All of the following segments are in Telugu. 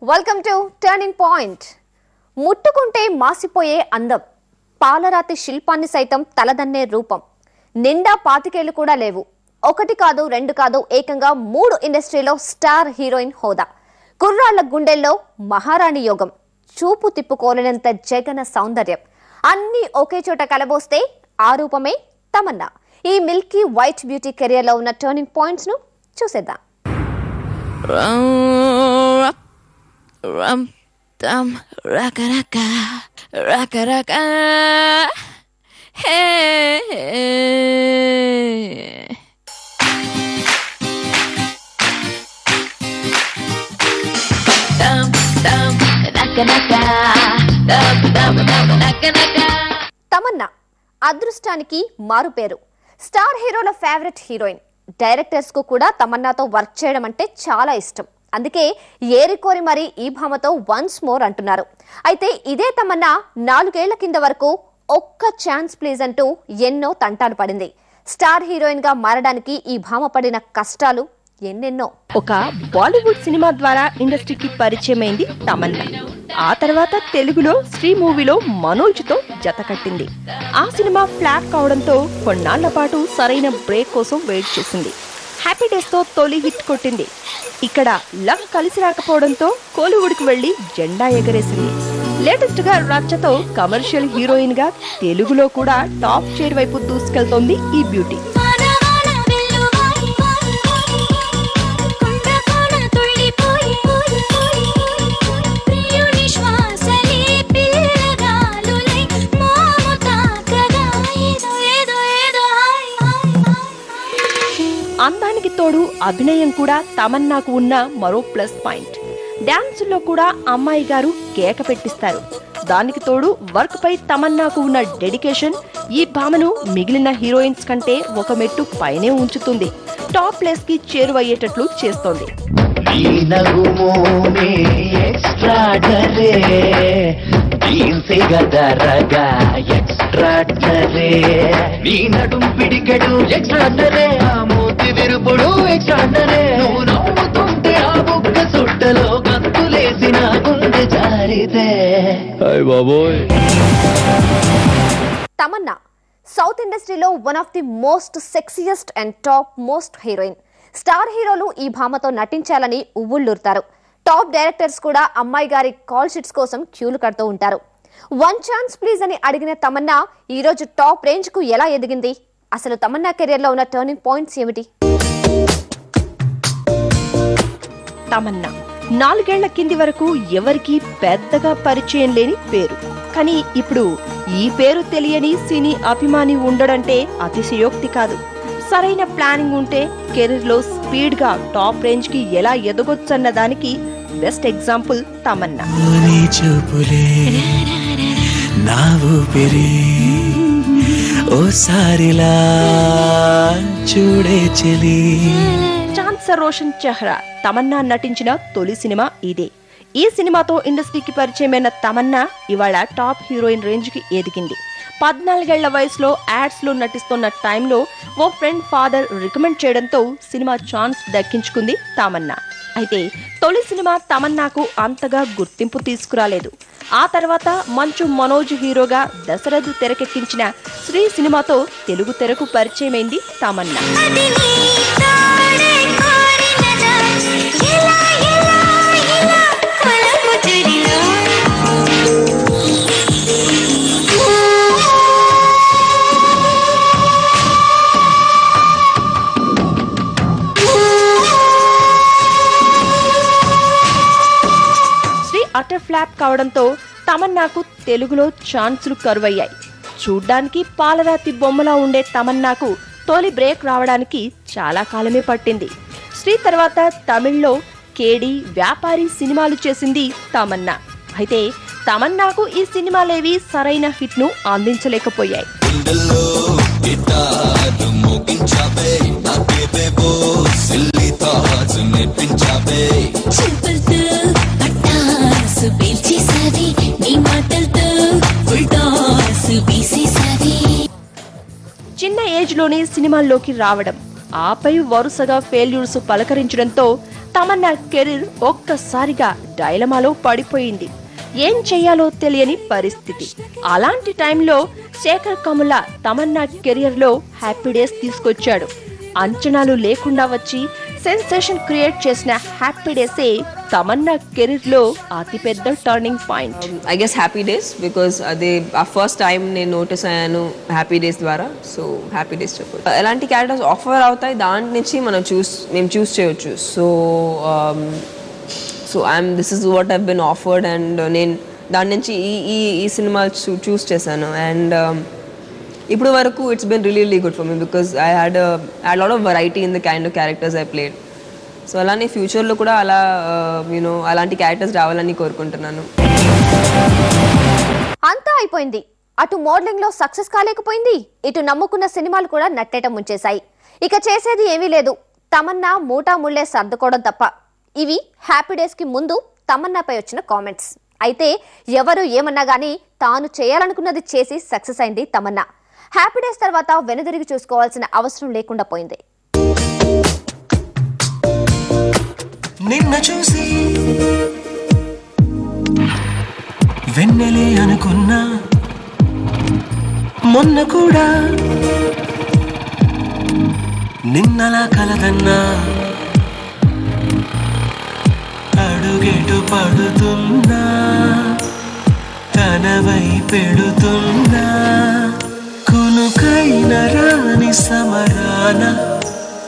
Welcome to turning point. ముట్టుకుంటే మాసిపోయే అందం, పాలరాతి శిల్పాన్ని సైతం తలదన్నే రూపం, నిండా పాతికేళ్లు కూడా లేవు. ఒకటి కాదు రెండు కాదు, ఏకంగా 3 ఇండస్ట్రీలో స్టార్ హీరోయిన్ హోదా, కుర్రాళ్ల గుండెల్లో మహారాణి యోగం, చూపు తిప్పుకోలేనంత జగన సౌందర్యం, అన్ని ఒకే చోట కలబోస్తే ఆ రూపమే తమన్నా. ఈ మిల్కీ వైట్ బ్యూటీ కెరియర్ లో ఉన్న టర్నింగ్ పాయింట్స్ ను చూసేద్దాం. Rum dum raka raka raka raka hey dum dum raka raka dum dum raka raka. Tamannaah అదృష్టానికి మారు పేరు. స్టార్ హీరోల ఫేవరెట్ హీరోయిన్. డైరెక్టర్స్ కు కూడా తమన్నాతో వర్క్ చేయడం అంటే చాలా ఇష్టం. అందుకే ఏరికోరి మరి ఈ భామతో వన్స్ మోర్ అంటున్నారు. అయితే ఇదే తమన్నా 4 ఏళ్ల కింద వరకు ఒక్క ఛాన్స్ ప్లీజ్ అంటూ ఎన్నో తంటాలు పడింది. స్టార్ హీరోయిన్ గా మారడానికి ఈ భామ పడిన కష్టాలు ఎన్నెన్నో. ఒక బాలీవుడ్ సినిమా ద్వారా ఇండస్ట్రీకి పరిచయమైంది తమన్నా. ఆ తర్వాత తెలుగులో శ్రీ మూవీలో మనోజ్ తో జత కట్టింది. ఆ సినిమా ఫ్లాప్ కావడంతో కొన్నాళ్ల పాటు సరైన బ్రేక్ కోసం వెయిట్ చేసింది. హ్యాపీ డేస్ తో తొలి హిట్ కొట్టింది. ఇక్కడ లక్ కలిసి రాకపోవడంతో కోలీవుడ్ కు వెళ్లి జెండా ఎగరేసింది. లేటెస్ట్ గా రచ్చతో కమర్షియల్ హీరోయిన్ గా తెలుగులో కూడా టాప్ చైర్ వైపు దూసుకెళ్తోంది ఈ బ్యూటీ. అందానికి తోడు అభినయం కూడా తమన్నాకు ఉన్న మరో ప్లస్ పాయింట్. డాన్సుల్లో కూడా అమ్మాయి గారు కేక పెట్టిస్తారు. దానికి తోడు వర్క్ పై తమన్నాకు ఉన్న డెడికేషన్ ఈ భామను మిగిలిన హీరోయిన్స్ కంటే ఒక మెట్టు పైనే ఉంచుతుంది. టాప్ ప్లేస్ కి చేరువయ్యేటట్లు చేస్తోంది. తమన్నా సౌత్ ఇండస్ట్రీలో one of the most sexiest and top most heroine. Star హీరోలు ఈ భామతో నటించాలని ఉవ్వుళ్ళూరుతారు. టాప్ డైరెక్టర్స్ కూడా అమ్మాయి గారి కాల్ షీట్స్ కోసం క్యూలు కడుతూ ఉంటారు. వన్ ఛాన్స్ ప్లీజ్ అని అడిగిన తమన్నా ఈ రోజు టాప్ రేంజ్ కు ఎలా ఎదిగింది? అసలు తమన్నా కెరియర్ లో ఉన్న టర్నింగ్ పాయింట్స్ ఏమిటి? తమన్నా 4 ఏళ్ల కింది వరకు ఎవరికీ పెద్దగా పరిచయం లేని పేరు. కానీ ఇప్పుడు ఈ పేరు తెలియని సినీ అభిమాని ఉండడంటే అతిశయోక్తి కాదు. సరైన ప్లానింగ్ ఉంటే కెరీర్ లో స్పీడ్ గా టాప్ రేంజ్ కి ఎలా ఎదగొచ్చన్న దానికి బెస్ట్ ఎగ్జాంపుల్ తమన్నా. చాన్సర్ రోషన్ చెహ్రా తమన్నా నటించిన తొలి సినిమా ఇదే. ఈ సినిమాతో ఇండస్ట్రీకి పరిచయమైన తమన్నా ఇవాళ టాప్ హీరోయిన్ రేంజ్ కి ఎదిగింది. 14 ఏళ్ల వయసులో యాడ్స్ లో నటిస్తున్న టైంలో ఓ ఫ్రెండ్ ఫాదర్ రికమెండ్ చేయడంతో సినిమా ఛాన్స్ దక్కించుకుంది తమన్నా. అయితే తొలి సినిమా తమన్నాకు అంతగా గుర్తింపు తీసుకురాలేదు. ఆ తర్వాత మంచు మనోజ్ హీరోగా దశరథ్ తెరకెక్కించిన శ్రీ సినిమాతో తెలుగు తెరకు పరిచయమైంది తమన్నా. అటర్ ఫ్లాప్ కావడంతో తమన్నాకు తెలుగులో ఛాన్సులు కరువయ్యాయి. చూడ్డానికి పాలరాతి బొమ్మలా ఉండే తమన్నాకు తొలి బ్రేక్ రావడానికి చాలా కాలమే పట్టింది. శ్రీ తర్వాత తమిళ్లో కేడి, వ్యాపారి సినిమాలు చేసింది తమన్నా. అయితే తమన్నాకు ఈ సినిమాలేవి సరైన హిట్ ను అందించలేకపోయాయి. చిన్న ఏజ్ లోనే సినిమాల్లోకి రావడం, ఆపై వరుసగా ఫెయిల్యూర్స్ పలకరించడంతో తమన్నా కెరీర్ ఒక్కసారిగా డైలమాలో పడిపోయింది. ఏం చెయ్యాలో తెలియని పరిస్థితి. అలాంటి టైంలో శేఖర్ కమ్ముల తమన్నా కెరియర్ లో హ్యాపీ డేస్ తీసుకొచ్చాడు. అంచనాలు లేకుండా వచ్చి సెన్సేషన్ క్రియేట్ చేసిన హ్యాపీ డేసే తమన్నా కెరీర్ లో అతిపెద్ద turning point. I guess happy days because అది ఆ ఫస్ట్ టైం నేను నోటీస్ అయ్యాను హ్యాపీ డేస్ ద్వారా. సో హ్యాపీ డేస్ చెప్పు ఎలాంటి క్యారెక్టర్స్ ఆఫర్ అవుతాయి దాని నుంచి మేము చూస్ చేయొచ్చు. So this is what I've been offered and నేను దాని నుంచి ఈ సినిమా చూస్ చేశాను. అండ్ ఇప్పుడు వరకు it's been really good for me because I had lot of variety in the kind of characters I played. So అలానే ఫ్యూచర్లో కూడా అలా అలాంటి క్యారెక్టర్స్ రావాలని కోరుకుంటున్నాను. అంతా అయిపోయింది. అటు మోడలింగ్ లో సక్సెస్ కాలేకపోయింది, ఇటు నమ్ముకున్న సినిమాలు కూడా నట్టేట ముంచేశాయి. ఇక చేసేది ఏమీ లేదు, తమన్నా మూటా ముళ్ళే సర్దుకోవడం తప్ప. ఇవి హ్యాపీ డేస్ కి ముందు తమన్నాపై వచ్చిన కామెంట్స్. అయితే ఎవరు ఏమన్నా గానీ తాను చేయాలనుకున్నది చేసి సక్సెస్ అయింది తమన్నా. హ్యాపీ డేస్ తర్వాత వెనుదిరిగి చూసుకోవాల్సిన అవసరం లేకుండా పోయింది. నిన్న చూసి వెన్నెలే అనుకున్నా, మొన్న కూడా నిన్నలా కలదన్నా, అడుగెటు పడుతున్నా తనవై పెడుతున్నా, కునుకైన రాని సమరాన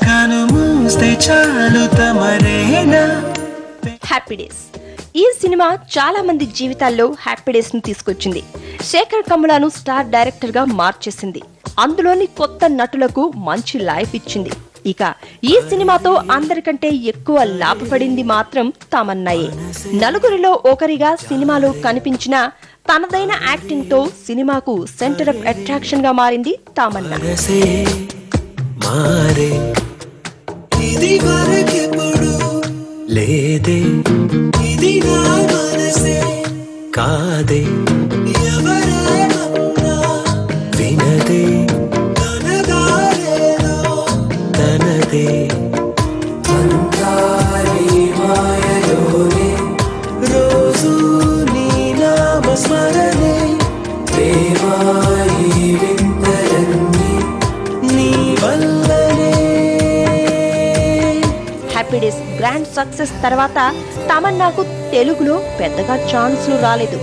కనుమూస్తే చాలు తమరేనా. హ్యాపీ డేస్ ఈ సినిమా చాలా మంది జీవితాల్లో హ్యాపీ డేస్ ను తీసుకొచ్చింది. శేఖర్ కమ్ములను స్టార్ డైరెక్టర్ గా మార్చేసింది. అందులోని కొత్త నటులకు మంచి లైఫ్ ఇచ్చింది. ఇక ఈ సినిమాతో అందరికంటే ఎక్కువ లాభపడింది మాత్రం తమన్నాయే. నలుగురిలో ఒకరిగా సినిమాలో కనిపించిన తనదైన యాక్టింగ్ తో సినిమాకు సెంటర్ ఆఫ్ అట్రాక్షన్ గా మారింది తమన్నా. లేదే ఇది నా మనసే కాదే ఎవరేమన్నా వినదే తనదారేదో తనదే అంతారి మాయలోనే రోజు నీ నామ స్మరణే ప్రేమాయి వింతలన్నీ నీ వల్లనే. హ్యాపీ డేస్ గ్రాండ్ సక్సెస్ తర్వాత తమన్నాకు తెలుగులో పెద్దగా ఛాన్సులు రాలేదు.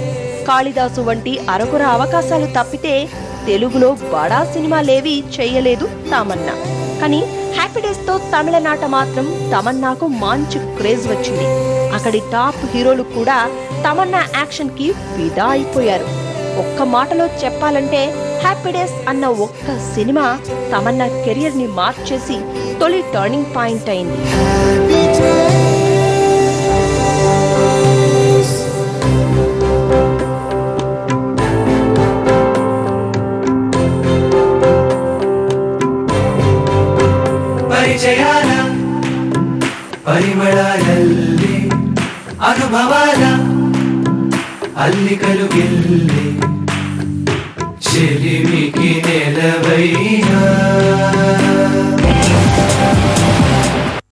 కాళిదాసు వంటి అరకొర అవకాశాలు తప్పితే తెలుగులో బడా సినిమాలేవి చేయలేదు తమన్నా. కానీ హ్యాపీ డేస్ తో తమిళనాట మాత్రం తమన్నాకు మంచి క్రేజ్ వచ్చింది. అక్కడి టాప్ హీరోలు కూడా తమన్నా యాక్షన్ కి ఫిదా అయిపోయారు. ఒక్క మాటలో చెప్పాలంటే హ్యాపీ డేస్ అన్న ఒక్క సినిమా తమన్నా కెరియర్ ని మార్చేసి తొలి టర్నింగ్ పాయింట్ అయింది. ಪರಿಚಯಾಲ ಪರಿಮಳದಲ್ಲಿ ಅನುಭವಾಲ అల్లికలు గిల్లి చెలిమికి నెలవైనా